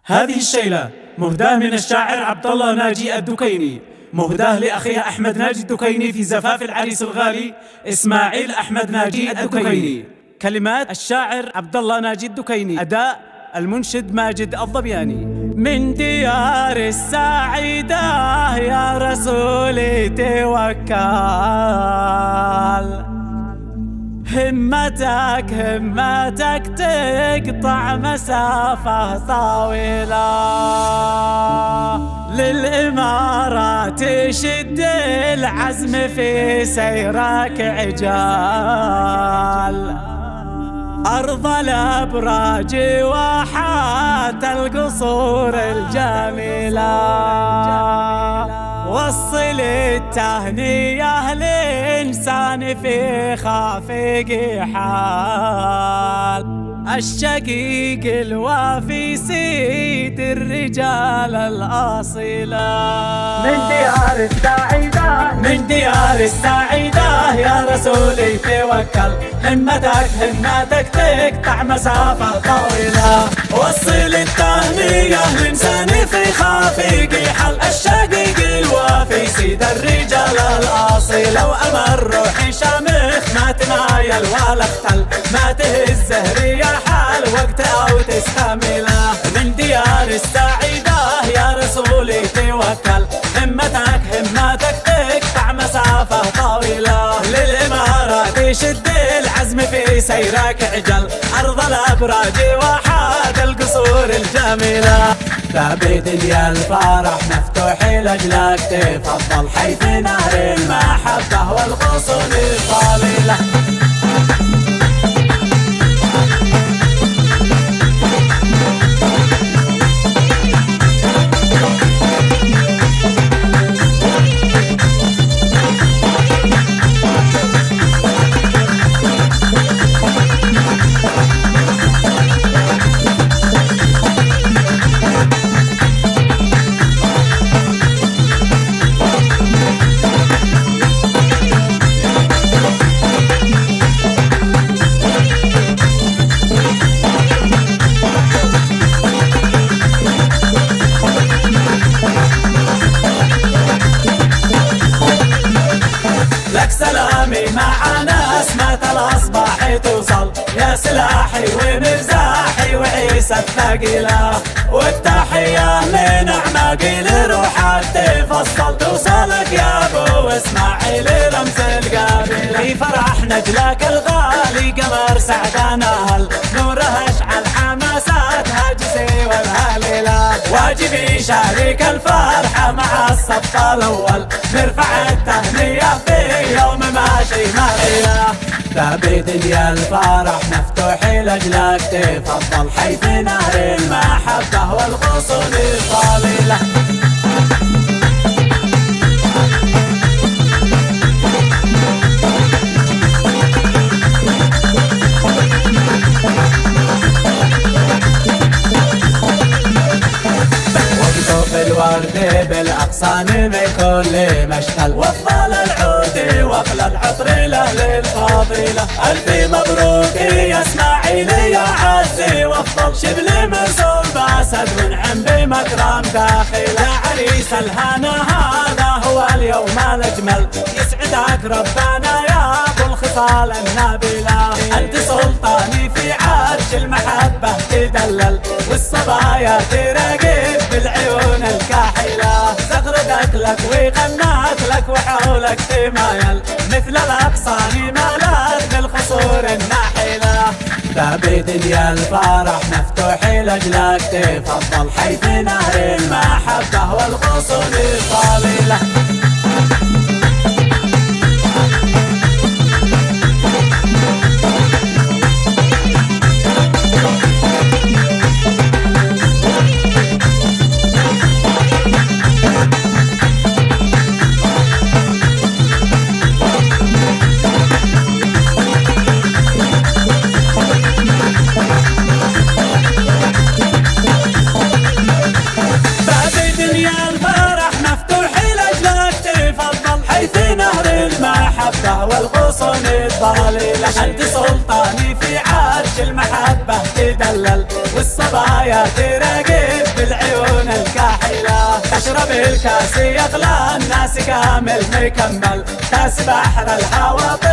هذه الشيلة مهداة من الشاعر عبد الله ناجي الدكيني، مهداة لأخيها أحمد ناجي الدكيني في زفاف العريس الغالي إسماعيل أحمد ناجي الدكيني. كلمات الشاعر عبد الله ناجي الدكيني، أداء المنشد ماجد الظبياني. من ديار السعيدة يا رسولي توكل، همتك تقطع مسافة طويلة، للإمارات شد العزم في سيرك عجال، أرض الأبراج واحات القصور الجميلة، وصل التهنية لإنسان في خافق حال، الشقيق الوافي سيد الرجال الأصيلة. من ديار السعيدة يا رسولي توكل، همتك تقطع مسافة طويلة، وصل التهنية لإنسان في خافق حال، الشقيق الوافي سيد الرجال الأصيلة، وأمر روحي شامخ ما تمايل ولا اختل، ما تهزه رياح الوقت أو تستميله. من ديار السعيدة يا رسولي توكل، همتك تقطع مسافة طويلة، للإمارات شد العزم في سيرك عجل، أرض الأبراج واحات القصور الجميلة. باب دنيا الفرح مفتوح لأجلك تفضل، حيث نهر المحبة والغصون الطويلة. سلامي مع نسمة الأصباح توصل، يا سلاحي ومزاحي وعيسى الثقيلة، والتحية من أعماقي لروحك تفصل، توصلك يا أبو إسماعيل رمز القبيلة. في فرح نجلك الغالي قمر سعدنا هل، نوره أشعل حماساتها جسي والهليلة، واجبي شارك الفرحة مع الصف الأول، نرفع التهنية في يوم ماشي مريح. باب دنيا الفرح مفتوح لأجلك تفضل، حيث نهر المحبة والغصون الطويلة. الورد بالأغصان من كل مشتل، وافضل العود واغلى العطر لأهل الفضيلة. ألف مبروك يا إسماعيل يا عزي وافضل، شبل مرسوم باسد ونعم بمكرم داخل، يا عريس الهنا هذا هو اليوم الأجمل، يسعدك ربنا يا أبو الخصال النابلة. أنت سلطاني في عرش المحبة تدلل، والصبايا تراقب بالعيون الكاحلة، زغردت لك وغنت لك وحولك تمايل، مثل الأغصان مالت بالخصور الناحلة. باب دنيا الفرح مفتوح لأجلك تفضل، حيث نهر المحبة والغصون الطويلة. والغصن الضليلة، أنت سلطاني في عرش المحبة تدلل، والصبايا تراقب بالعيون الكاحلة، تشرب الكاس يغلى الناس كامل مكمل، كاس بحر العواطف